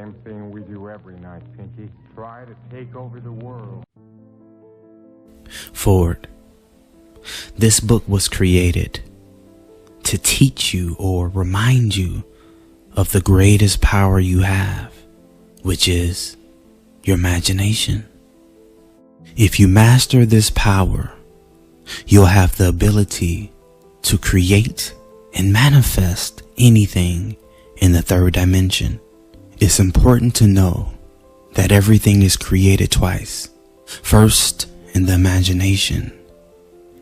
same thing we do every night, Pinky. Try to take over the world. Ford, this book was created to teach you or remind you of the greatest power you have, which is your imagination. If you master this power, you'll have the ability to create and manifest anything in the third dimension. It's important to know that everything is created twice. First in the imagination,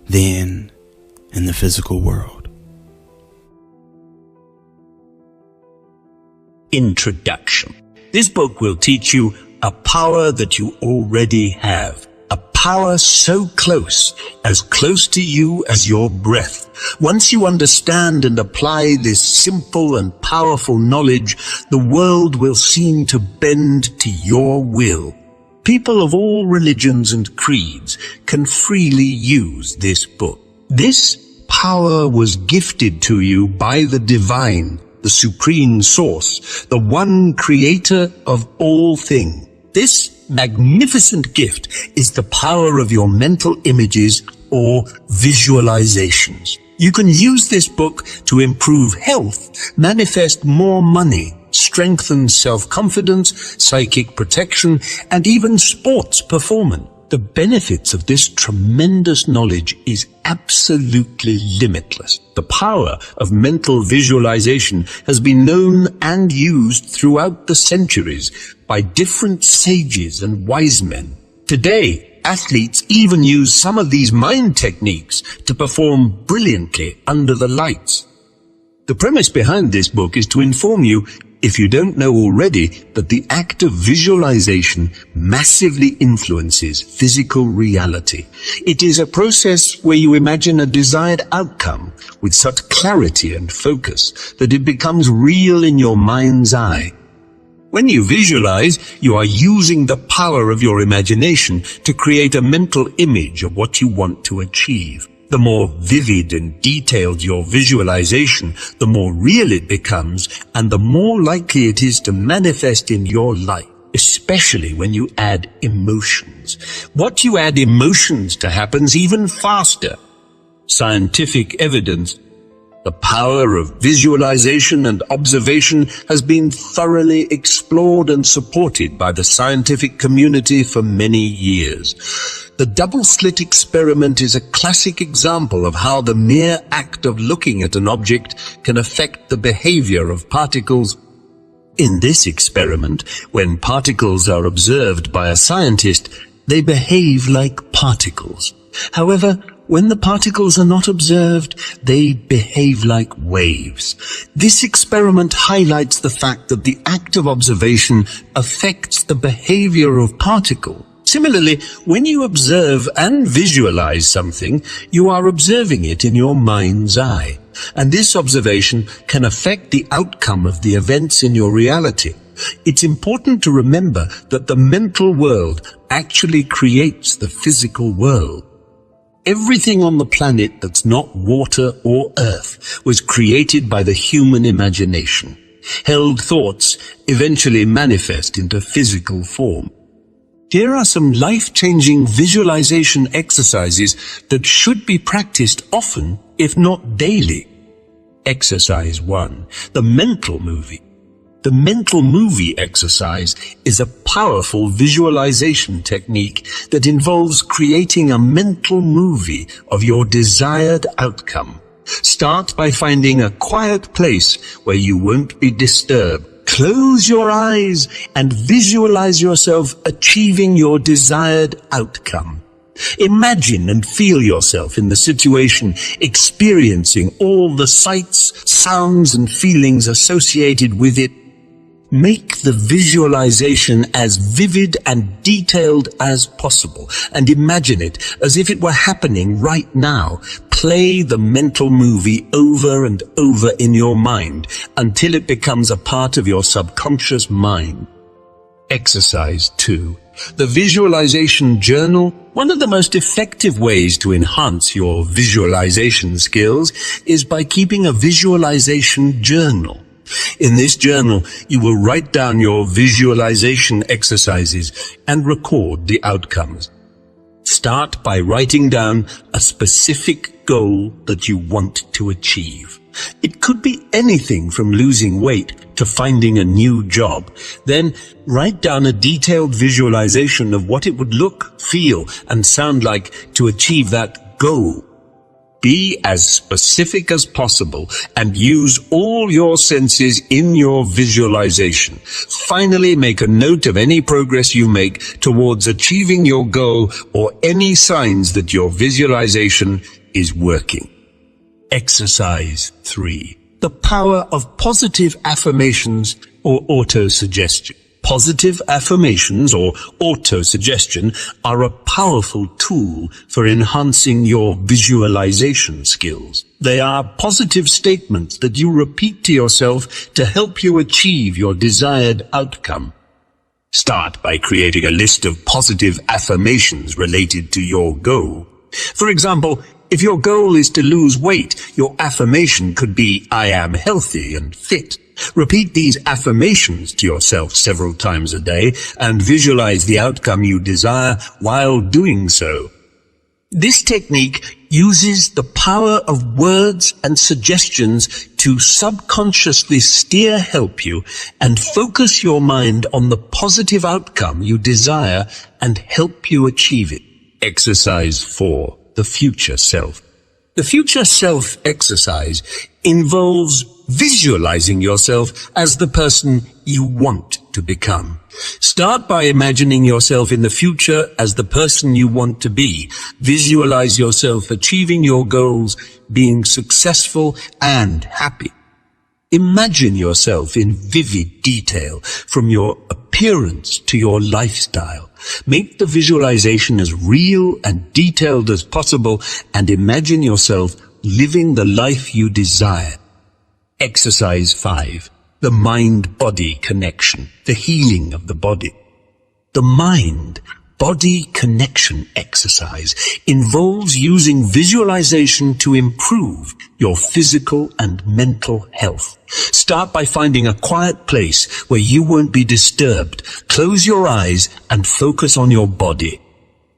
then in the physical world. Introduction. This book will teach you a power that you already have. A power so close to you as your breath. Once you understand and apply this simple and powerful knowledge, the world will seem to bend to your will. People of all religions and creeds can freely use this book. This power was gifted to you by the divine, the supreme source, the one creator of all things. This magnificent gift is the power of your mental images or visualizations. You can use this book to improve health, manifest more money, strengthen self-confidence, psychic protection, and even sports performance. The benefits of this tremendous knowledge is absolutely limitless. The power of mental visualization has been known and used throughout the centuries by different sages and wise men. Today, athletes even use some of these mind techniques to perform brilliantly under the lights. The premise behind this book is to inform you, if you don't know already, that the act of visualization massively influences physical reality. It is a process where you imagine a desired outcome with such clarity and focus that it becomes real in your mind's eye. When you visualize, you are using the power of your imagination to create a mental image of what you want to achieve. The more vivid and detailed your visualization, the more real it becomes, and the more likely it is to manifest in your life, especially when you add emotions. What you add emotions to happens even faster. Scientific evidence. The power of visualization and observation has been thoroughly explored and supported by the scientific community for many years. The double-slit experiment is a classic example of how the mere act of looking at an object can affect the behavior of particles. In this experiment, when particles are observed by a scientist, they behave like particles. However, when the particles are not observed, they behave like waves. This experiment highlights the fact that the act of observation affects the behavior of particles. Similarly, when you observe and visualize something, you are observing it in your mind's eye. And this observation can affect the outcome of the events in your reality. It's important to remember that the mental world actually creates the physical world. Everything on the planet that's not water or earth was created by the human imagination. Held thoughts eventually manifest into physical form. Here are some life-changing visualization exercises that should be practiced often, if not daily. Exercise 1. The mental movie. The mental movie exercise is a powerful visualization technique that involves creating a mental movie of your desired outcome. Start by finding a quiet place where you won't be disturbed. Close your eyes and visualize yourself achieving your desired outcome. Imagine and feel yourself in the situation, experiencing all the sights, sounds, and feelings associated with it. Make the visualization as vivid and detailed as possible, and imagine it as if it were happening right now. Play the mental movie over and over in your mind until it becomes a part of your subconscious mind. Exercise 2. The visualization journal. One of the most effective ways to enhance your visualization skills is by keeping a visualization journal. In this journal, you will write down your visualization exercises and record the outcomes. Start by writing down a specific goal that you want to achieve. It could be anything from losing weight to finding a new job. Then write down a detailed visualization of what it would look, feel, and sound like to achieve that goal. Be as specific as possible and use all your senses in your visualization. Finally, make a note of any progress you make towards achieving your goal or any signs that your visualization is working. Exercise 3. The power of positive affirmations or autosuggestion. Positive affirmations or autosuggestion are a powerful tool for enhancing your visualization skills. They are positive statements that you repeat to yourself to help you achieve your desired outcome. Start by creating a list of positive affirmations related to your goal. For example, if your goal is to lose weight, your affirmation could be, "I am healthy and fit." Repeat these affirmations to yourself several times a day and visualize the outcome you desire while doing so. This technique uses the power of words and suggestions to subconsciously help you and focus your mind on the positive outcome you desire and help you achieve it. Exercise 4. The future self. The future self exercise involves visualizing yourself as the person you want to become. Start by imagining yourself in the future as the person you want to be. Visualize yourself achieving your goals, being successful and happy. Imagine yourself in vivid detail, from your appearance to your lifestyle. Make the visualization as real and detailed as possible and imagine yourself living the life you desire. Exercise 5. The mind-body connection, the healing of the body. The mind-body connection exercise involves using visualization to improve your physical and mental health. Start by finding a quiet place where you won't be disturbed. Close your eyes and focus on your body.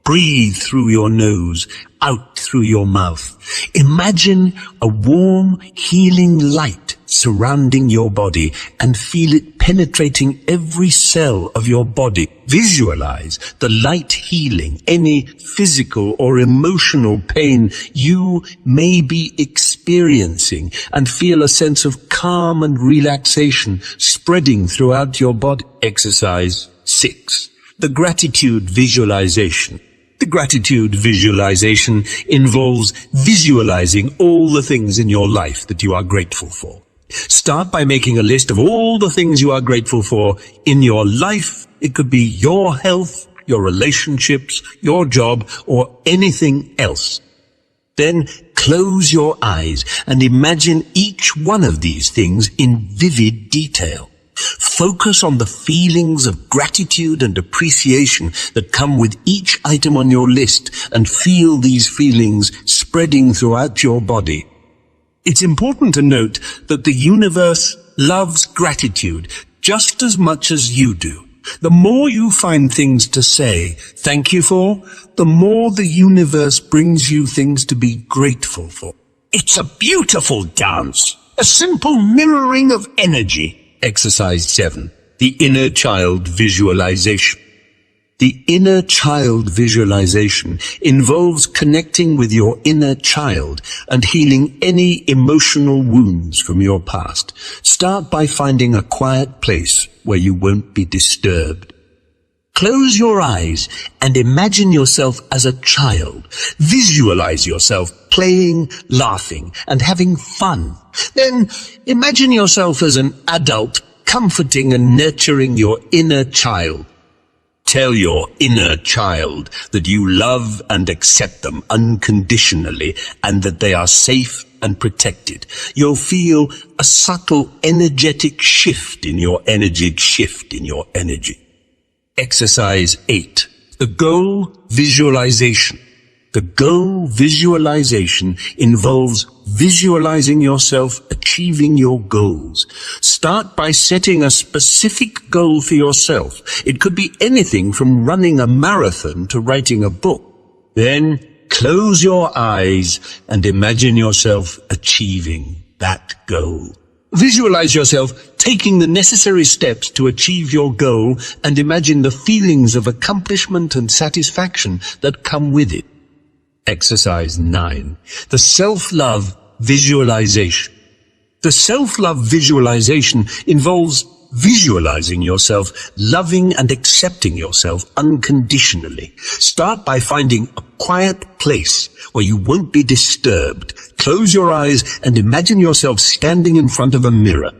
Breathe through your nose, out through your mouth. Imagine a warm, healing light surrounding your body and feel it penetrating every cell of your body. Visualize the light healing any physical or emotional pain you may be experiencing and feel a sense of calm and relaxation spreading throughout your body. Exercise 6. The gratitude visualization. The gratitude visualization involves visualizing all the things in your life that you are grateful for. Start by making a list of all the things you are grateful for in your life. It could be your health, your relationships, your job, or anything else. Then close your eyes and imagine each one of these things in vivid detail. Focus on the feelings of gratitude and appreciation that come with each item on your list and feel these feelings spreading throughout your body. It's important to note that the universe loves gratitude just as much as you do. The more you find things to say thank you for, the more the universe brings you things to be grateful for. It's a beautiful dance, a simple mirroring of energy. Exercise 7. The inner child visualization. The inner child visualization involves connecting with your inner child and healing any emotional wounds from your past. Start by finding a quiet place where you won't be disturbed. Close your eyes and imagine yourself as a child. Visualize yourself playing, laughing, and having fun. Then imagine yourself as an adult, comforting and nurturing your inner child. Tell your inner child that you love and accept them unconditionally and that they are safe and protected. You'll feel a subtle energetic shift in your energy. Exercise 8. The goal visualization. The goal visualization involves visualizing yourself achieving your goals. Start by setting a specific goal for yourself. It could be anything from running a marathon to writing a book. Then close your eyes and imagine yourself achieving that goal. Visualize yourself taking the necessary steps to achieve your goal and imagine the feelings of accomplishment and satisfaction that come with it. Exercise 9. The self-love visualization. The self-love visualization involves visualizing yourself loving and accepting yourself unconditionally. Start by finding a quiet place where you won't be disturbed. Close your eyes and imagine yourself standing in front of a mirror.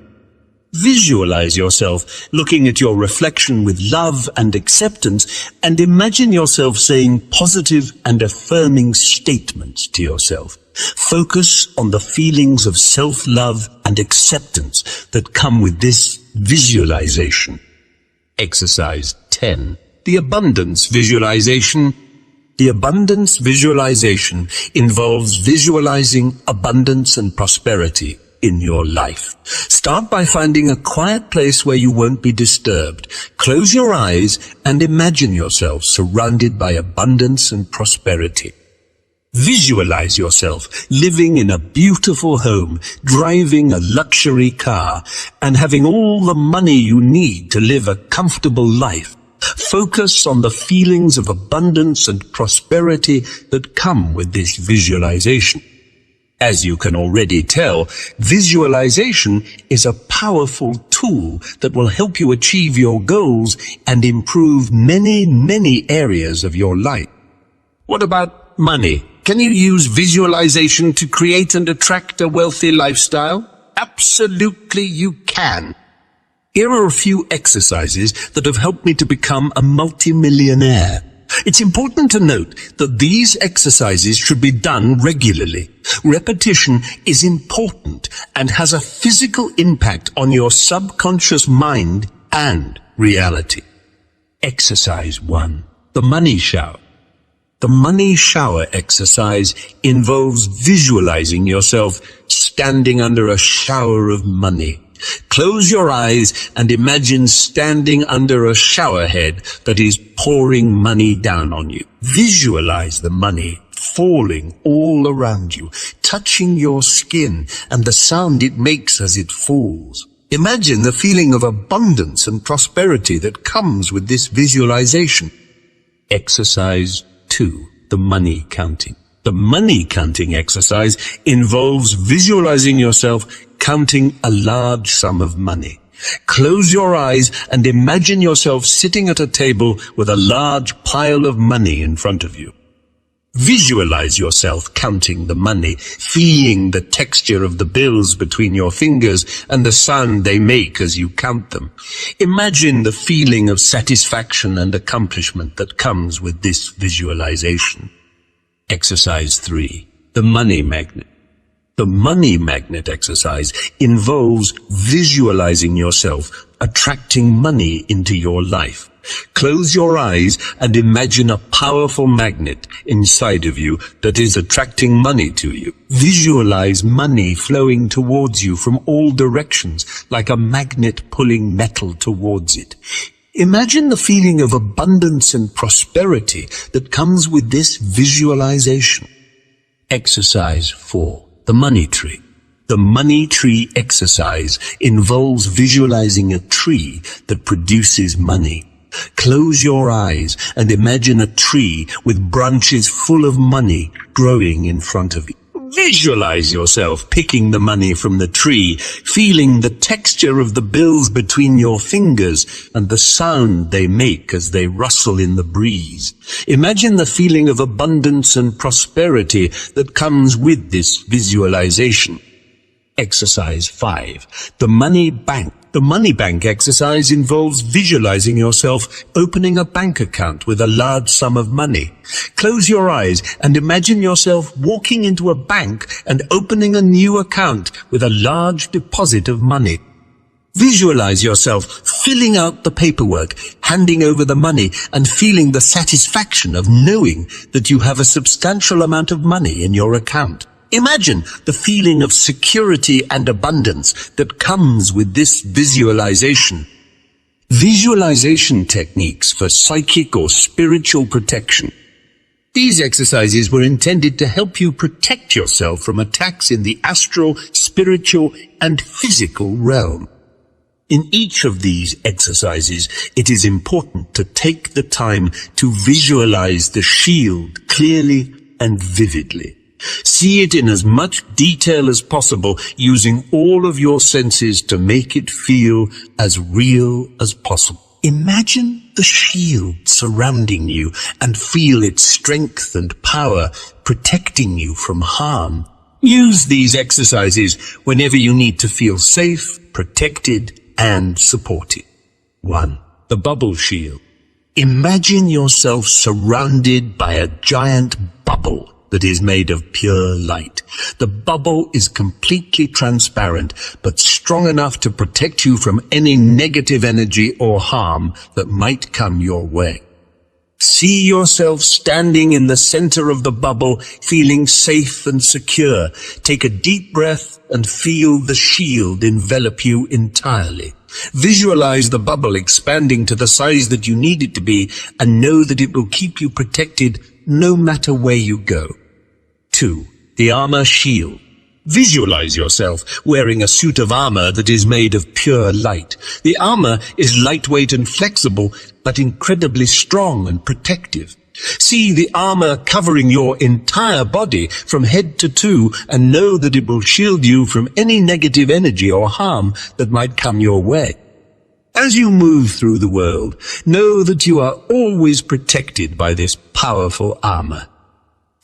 Visualize yourself looking at your reflection with love and acceptance, and imagine yourself saying positive and affirming statements to yourself. Focus on the feelings of self-love and acceptance that come with this visualization. Exercise 10. The abundance visualization. The abundance visualization involves visualizing abundance and prosperity in your life. Start by finding a quiet place where you won't be disturbed. Close your eyes and imagine yourself surrounded by abundance and prosperity. Visualize yourself living in a beautiful home, driving a luxury car, and having all the money you need to live a comfortable life. Focus on the feelings of abundance and prosperity that come with this visualization. As you can already tell, visualization is a powerful tool that will help you achieve your goals and improve many areas of your life. What about money? Can you use visualization to create and attract a wealthy lifestyle? Absolutely you can. Here are a few exercises that have helped me to become a multimillionaire. It's important to note that these exercises should be done regularly. Repetition is important and has a physical impact on your subconscious mind and reality. Exercise 1. The money shower. The money shower exercise involves visualizing yourself standing under a shower of money. Close your eyes and imagine standing under a shower head that is pouring money down on you. Visualize the money falling all around you, touching your skin and the sound it makes as it falls. Imagine the feeling of abundance and prosperity that comes with this visualization. Exercise 2. The money counting. The money counting exercise involves visualizing yourself counting a large sum of money. Close your eyes and imagine yourself sitting at a table with a large pile of money in front of you. Visualize yourself counting the money, feeling the texture of the bills between your fingers and the sound they make as you count them. Imagine the feeling of satisfaction and accomplishment that comes with this visualization. Exercise 3. The money magnet. The money magnet exercise involves visualizing yourself attracting money into your life. Close your eyes and imagine a powerful magnet inside of you that is attracting money to you. Visualize money flowing towards you from all directions, like a magnet pulling metal towards it. Imagine the feeling of abundance and prosperity that comes with this visualization. Exercise 4. The money tree. The money tree exercise involves visualizing a tree that produces money. Close your eyes and imagine a tree with branches full of money growing in front of you. Visualize yourself picking the money from the tree, feeling the texture of the bills between your fingers and the sound they make as they rustle in the breeze. Imagine the feeling of abundance and prosperity that comes with this visualization. Exercise 5. The money bank. The money bank exercise involves visualizing yourself opening a bank account with a large sum of money. Close your eyes and imagine yourself walking into a bank and opening a new account with a large deposit of money. Visualize yourself filling out the paperwork, handing over the money, and feeling the satisfaction of knowing that you have a substantial amount of money in your account. Imagine the feeling of security and abundance that comes with this visualization. Visualization techniques for psychic or spiritual protection. These exercises were intended to help you protect yourself from attacks in the astral, spiritual, and physical realm. In each of these exercises, it is important to take the time to visualize the shield clearly and vividly. See it in as much detail as possible, using all of your senses to make it feel as real as possible. Imagine the shield surrounding you and feel its strength and power protecting you from harm. Use these exercises whenever you need to feel safe, protected, and supported. 1. The bubble shield. Imagine yourself surrounded by a giant bubble that is made of pure light. The bubble is completely transparent, but strong enough to protect you from any negative energy or harm that might come your way. See yourself standing in the center of the bubble, feeling safe and secure. Take a deep breath and feel the shield envelop you entirely. Visualize the bubble expanding to the size that you need it to be, and know that it will keep you protected no matter where you go. 2. The armor shield. Visualize yourself wearing a suit of armor that is made of pure light. The armor is lightweight and flexible, but incredibly strong and protective. See the armor covering your entire body from head to toe, and know that it will shield you from any negative energy or harm that might come your way. As you move through the world, know that you are always protected by this powerful armor.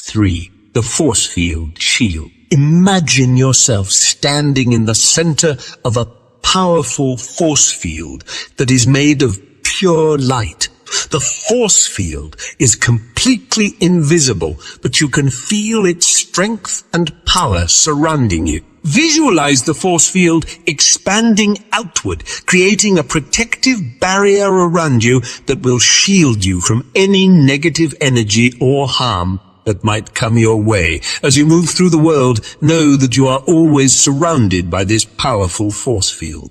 3. The force field shield. Imagine yourself standing in the center of a powerful force field that is made of pure light. The force field is completely invisible, but you can feel its strength and power surrounding you. Visualize the force field expanding outward, creating a protective barrier around you that will shield you from any negative energy or harm that might come your way. As you move through the world, know that you are always surrounded by this powerful force field.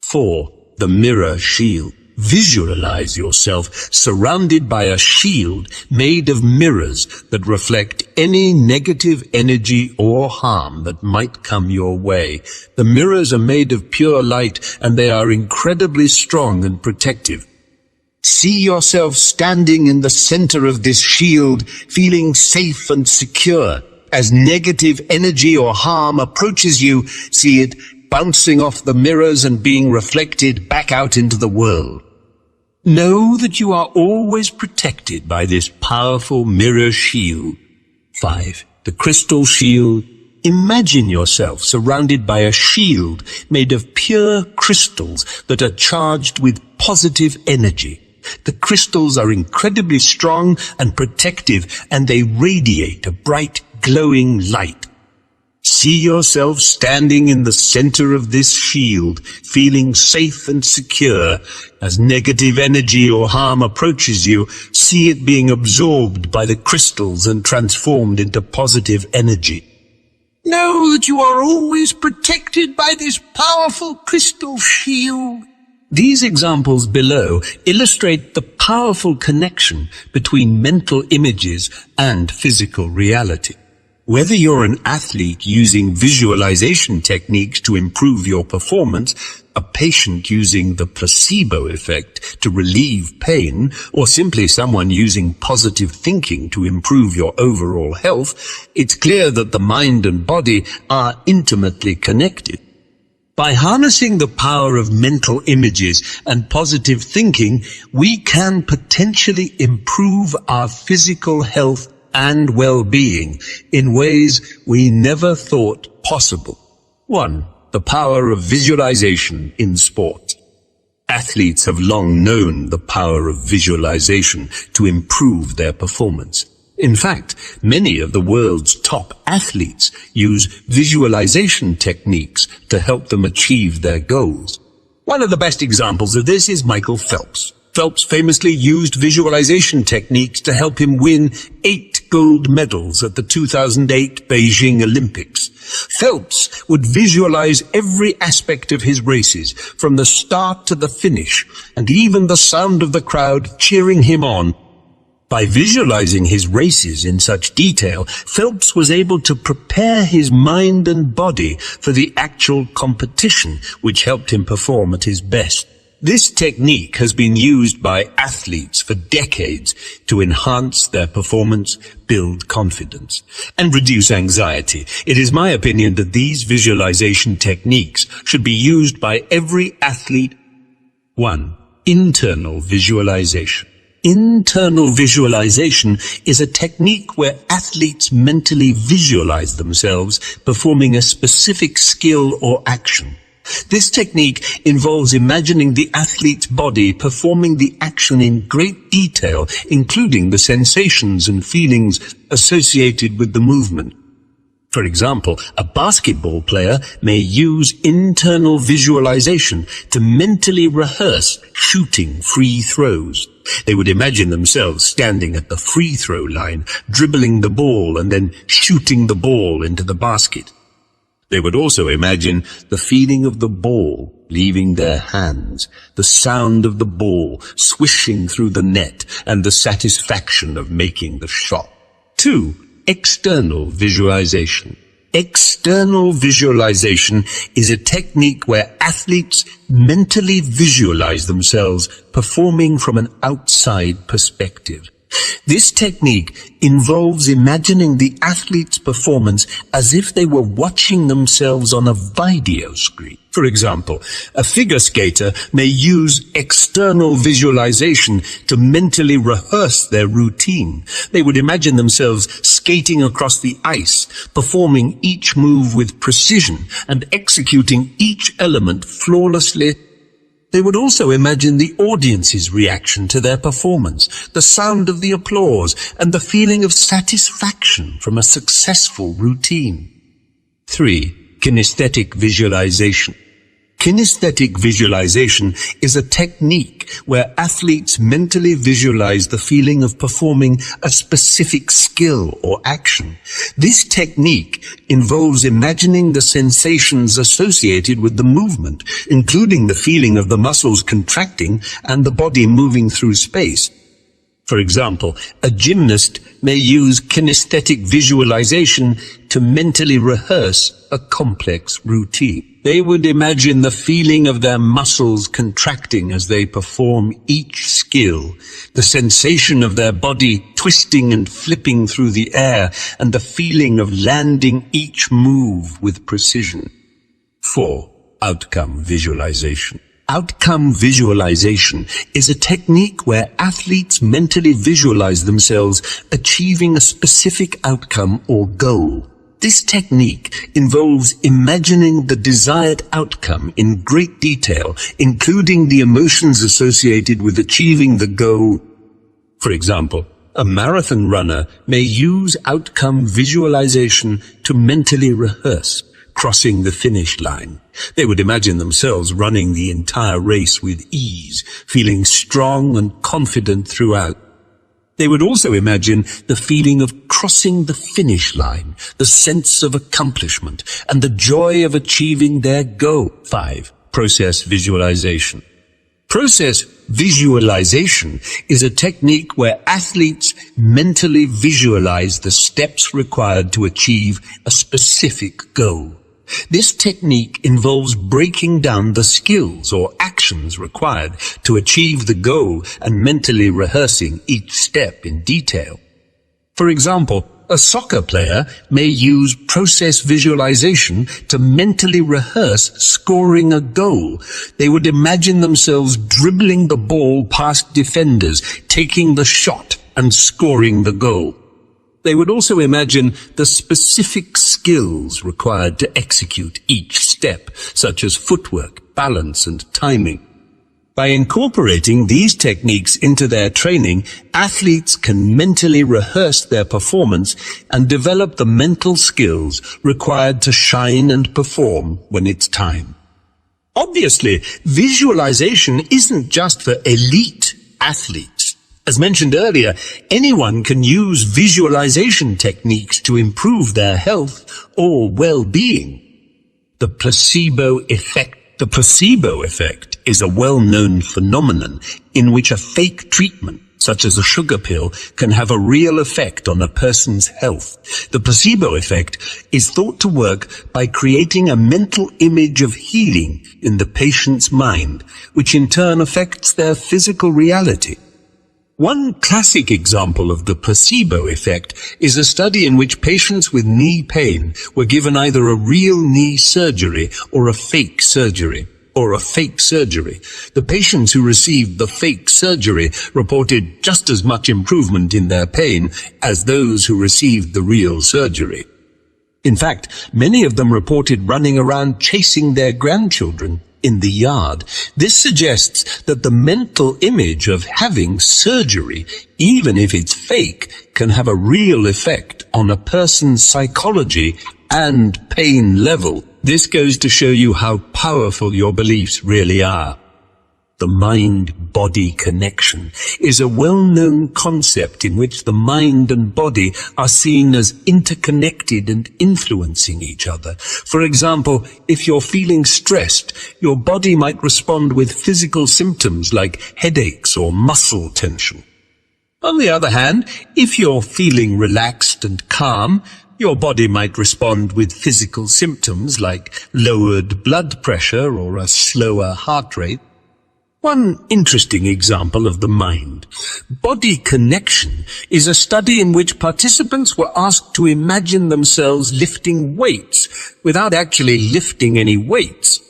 4. The mirror shield. Visualize yourself surrounded by a shield made of mirrors that reflect any negative energy or harm that might come your way. The mirrors are made of pure light, and they are incredibly strong and protective. See yourself standing in the center of this shield, feeling safe and secure. As negative energy or harm approaches you, see it bouncing off the mirrors and being reflected back out into the world. Know that you are always protected by this powerful mirror shield. 5. The crystal shield. Imagine yourself surrounded by a shield made of pure crystals that are charged with positive energy. The crystals are incredibly strong and protective, and they radiate a bright, glowing light. See yourself standing in the center of this shield, feeling safe and secure. As negative energy or harm approaches you, see it being absorbed by the crystals and transformed into positive energy. Know that you are always protected by this powerful crystal shield. These examples below illustrate the powerful connection between mental images and physical reality. Whether you're an athlete using visualization techniques to improve your performance, a patient using the placebo effect to relieve pain, or simply someone using positive thinking to improve your overall health, it's clear that the mind and body are intimately connected. By harnessing the power of mental images and positive thinking, we can potentially improve our physical health and well-being in ways we never thought possible. 1. The power of visualization in sport. Athletes have long known the power of visualization to improve their performance. In fact, many of the world's top athletes use visualization techniques to help them achieve their goals. One of the best examples of this is Michael Phelps. Phelps famously used visualization techniques to help him win 8 gold medals at the 2008 Beijing Olympics. Phelps would visualize every aspect of his races, from the start to the finish, and even the sound of the crowd cheering him on. By visualizing his races in such detail, Phelps was able to prepare his mind and body for the actual competition, which helped him perform at his best. This technique has been used by athletes for decades to enhance their performance, build confidence, and reduce anxiety. It is my opinion that these visualization techniques should be used by every athlete. 1. Internal visualization. Internal visualization is a technique where athletes mentally visualize themselves performing a specific skill or action. This technique involves imagining the athlete's body performing the action in great detail, including the sensations and feelings associated with the movement. For example, a basketball player may use internal visualization to mentally rehearse shooting free throws. They would imagine themselves standing at the free throw line, dribbling the ball and then shooting the ball into the basket. They would also imagine the feeling of the ball leaving their hands, the sound of the ball swishing through the net, and the satisfaction of making the shot. 2. External visualization. External visualization is a technique where athletes mentally visualize themselves performing from an outside perspective. This technique involves imagining the athlete's performance as if they were watching themselves on a video screen. For example, a figure skater may use external visualization to mentally rehearse their routine. They would imagine themselves skating across the ice, performing each move with precision and executing each element flawlessly. They would also imagine the audience's reaction to their performance, the sound of the applause, and the feeling of satisfaction from a successful routine. 3. Kinesthetic visualization. Kinesthetic visualization is a technique where athletes mentally visualize the feeling of performing a specific skill or action. This technique involves imagining the sensations associated with the movement, including the feeling of the muscles contracting and the body moving through space. For example, a gymnast may use kinesthetic visualization to mentally rehearse a complex routine. They would imagine the feeling of their muscles contracting as they perform each skill, the sensation of their body twisting and flipping through the air, and the feeling of landing each move with precision. 4. Outcome visualization. Outcome visualization is a technique where athletes mentally visualize themselves achieving a specific outcome or goal. This technique involves imagining the desired outcome in great detail, including the emotions associated with achieving the goal. For example, a marathon runner may use outcome visualization to mentally rehearse crossing the finish line. They would imagine themselves running the entire race with ease, feeling strong and confident throughout. They would also imagine the feeling of crossing the finish line, the sense of accomplishment, and the joy of achieving their goal. 5. Process visualization. Process visualization is a technique where athletes mentally visualize the steps required to achieve a specific goal. This technique involves breaking down the skills or actions required to achieve the goal and mentally rehearsing each step in detail. For example, a soccer player may use process visualization to mentally rehearse scoring a goal. They would imagine themselves dribbling the ball past defenders, taking the shot, and scoring the goal. They would also imagine the specific skills required to execute each step, such as footwork, balance, and timing. By incorporating these techniques into their training, athletes can mentally rehearse their performance and develop the mental skills required to shine and perform when it's time. Obviously, visualization isn't just for elite athletes. As mentioned earlier, anyone can use visualization techniques to improve their health or well-being. The placebo effect. The placebo effect is a well-known phenomenon in which a fake treatment, such as a sugar pill, can have a real effect on a person's health. The placebo effect is thought to work by creating a mental image of healing in the patient's mind, which in turn affects their physical reality. One classic example of the placebo effect is a study in which patients with knee pain were given either a real knee surgery or a fake surgery. The patients who received the fake surgery reported just as much improvement in their pain as those who received the real surgery. In fact, many of them reported running around chasing their grandchildren in the yard. This suggests that the mental image of having surgery, even if it's fake, can have a real effect on a person's psychology and pain level. This goes to show you how powerful your beliefs really are. The mind-body connection is a well-known concept in which the mind and body are seen as interconnected and influencing each other. For example, if you're feeling stressed, your body might respond with physical symptoms like headaches or muscle tension. On the other hand, if you're feeling relaxed and calm, your body might respond with physical symptoms like lowered blood pressure or a slower heart rate. One interesting example of the mind-body connection is a study in which participants were asked to imagine themselves lifting weights without actually lifting any weights.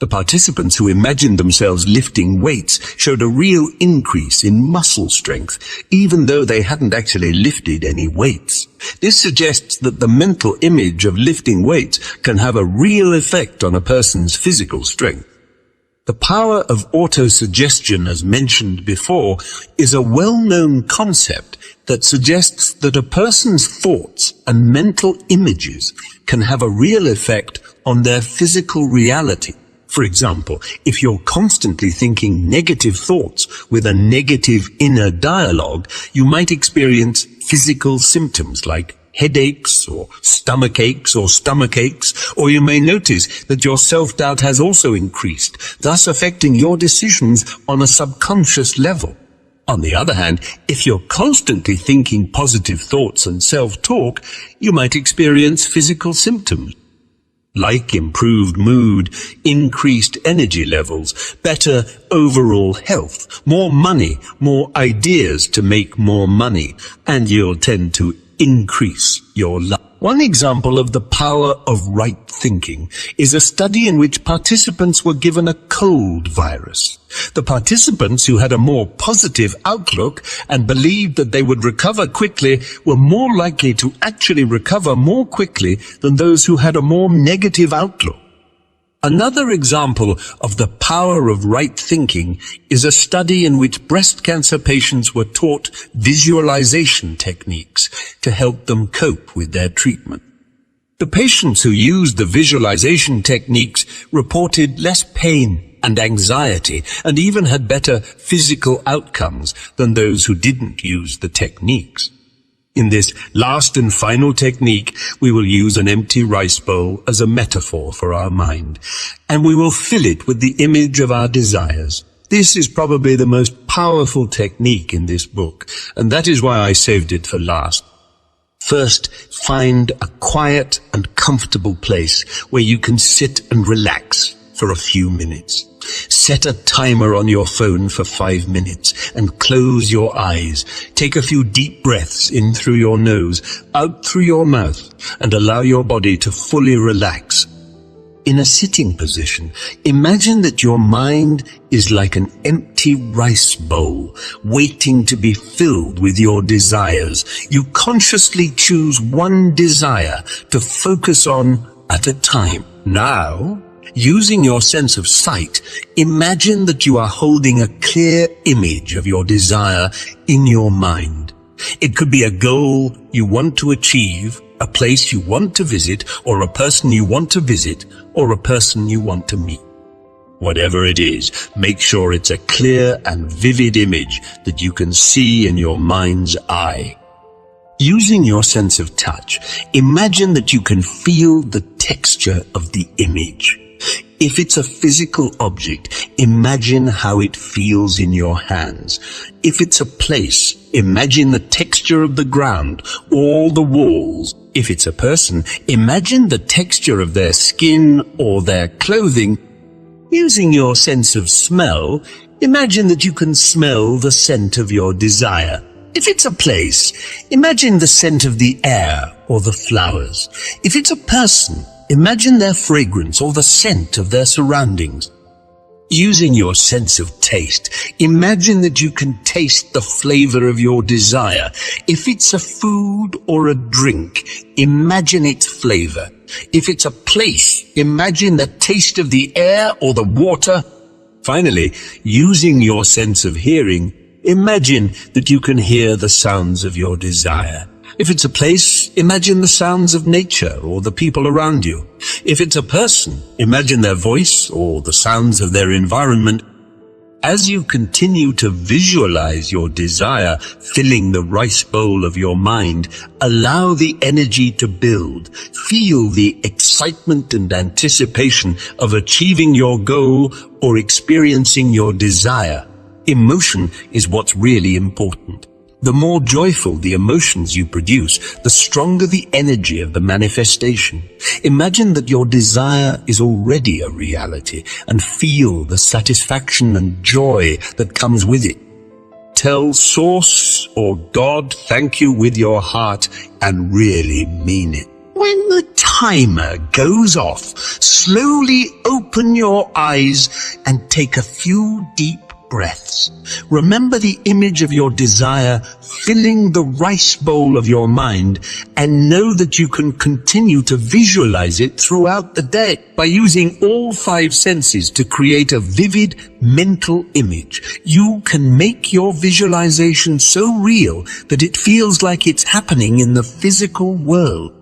The participants who imagined themselves lifting weights showed a real increase in muscle strength, even though they hadn't actually lifted any weights. This suggests that the mental image of lifting weights can have a real effect on a person's physical strength. The power of autosuggestion, as mentioned before, is a well-known concept that suggests that a person's thoughts and mental images can have a real effect on their physical reality. For example, if you're constantly thinking negative thoughts with a negative inner dialogue, you might experience physical symptoms like headaches or stomach aches, or you may notice that your self-doubt has also increased, thus affecting your decisions on a subconscious level. On the other hand, if you're constantly thinking positive thoughts and self-talk, you might experience physical symptoms like improved mood, increased energy levels, better overall health, more money, more ideas to make more money, and you'll tend to increase your life. One example of the power of right thinking is a study in which participants were given a cold virus. The participants who had a more positive outlook and believed that they would recover quickly were more likely to actually recover more quickly than those who had a more negative outlook. Another example of the power of right thinking is a study in which breast cancer patients were taught visualization techniques to help them cope with their treatment. The patients who used the visualization techniques reported less pain and anxiety and even had better physical outcomes than those who didn't use the techniques. In this last and final technique, we will use an empty rice bowl as a metaphor for our mind, and we will fill it with the image of our desires. This is probably the most powerful technique in this book, and that is why I saved it for last. First, find a quiet and comfortable place where you can sit and relax for a few minutes. Set a timer on your phone for 5 minutes and close your eyes. Take a few deep breaths in through your nose, out through your mouth, and allow your body to fully relax. In a sitting position, imagine that your mind is like an empty rice bowl, waiting to be filled with your desires. You consciously choose one desire to focus on at a time. Now, using your sense of sight, imagine that you are holding a clear image of your desire in your mind. It could be a goal you want to achieve, a place you want to visit, or a person you want to visit, or a person you want to meet. Whatever it is, make sure it's a clear and vivid image that you can see in your mind's eye. Using your sense of touch, imagine that you can feel the texture of the image. If it's a physical object, imagine how it feels in your hands. If it's a place, imagine the texture of the ground, all the walls. If it's a person, imagine the texture of their skin or their clothing. Using your sense of smell, imagine that you can smell the scent of your desire. If it's a place, imagine the scent of the air or the flowers. If it's a person, imagine their fragrance or the scent of their surroundings. Using your sense of taste, imagine that you can taste the flavor of your desire. If it's a food or a drink, imagine its flavor. If it's a place, imagine the taste of the air or the water. Finally, using your sense of hearing, imagine that you can hear the sounds of your desire. If it's a place, imagine the sounds of nature or the people around you. If it's a person, imagine their voice or the sounds of their environment. As you continue to visualize your desire filling the rice bowl of your mind, allow the energy to build. Feel the excitement and anticipation of achieving your goal or experiencing your desire. Emotion is what's really important. The more joyful the emotions you produce, the stronger the energy of the manifestation. Imagine that your desire is already a reality and feel the satisfaction and joy that comes with it. Tell Source or God thank you with your heart and really mean it. When the timer goes off, slowly open your eyes and take a few deep breaths. Remember the image of your desire filling the rice bowl of your mind, and know that you can continue to visualize it throughout the day by using all 5 senses to create a vivid mental image. You can make your visualization so real that it feels like it's happening in the physical world.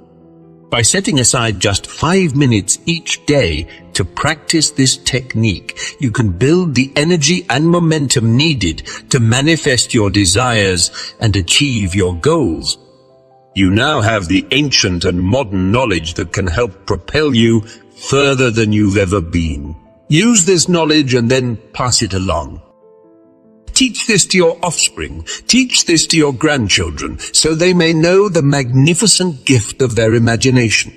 By setting aside just 5 minutes each day to practice this technique, you can build the energy and momentum needed to manifest your desires and achieve your goals. You now have the ancient and modern knowledge that can help propel you further than you've ever been. Use this knowledge and then pass it along. Teach this to your offspring. Teach this to your grandchildren, so they may know the magnificent gift of their imagination.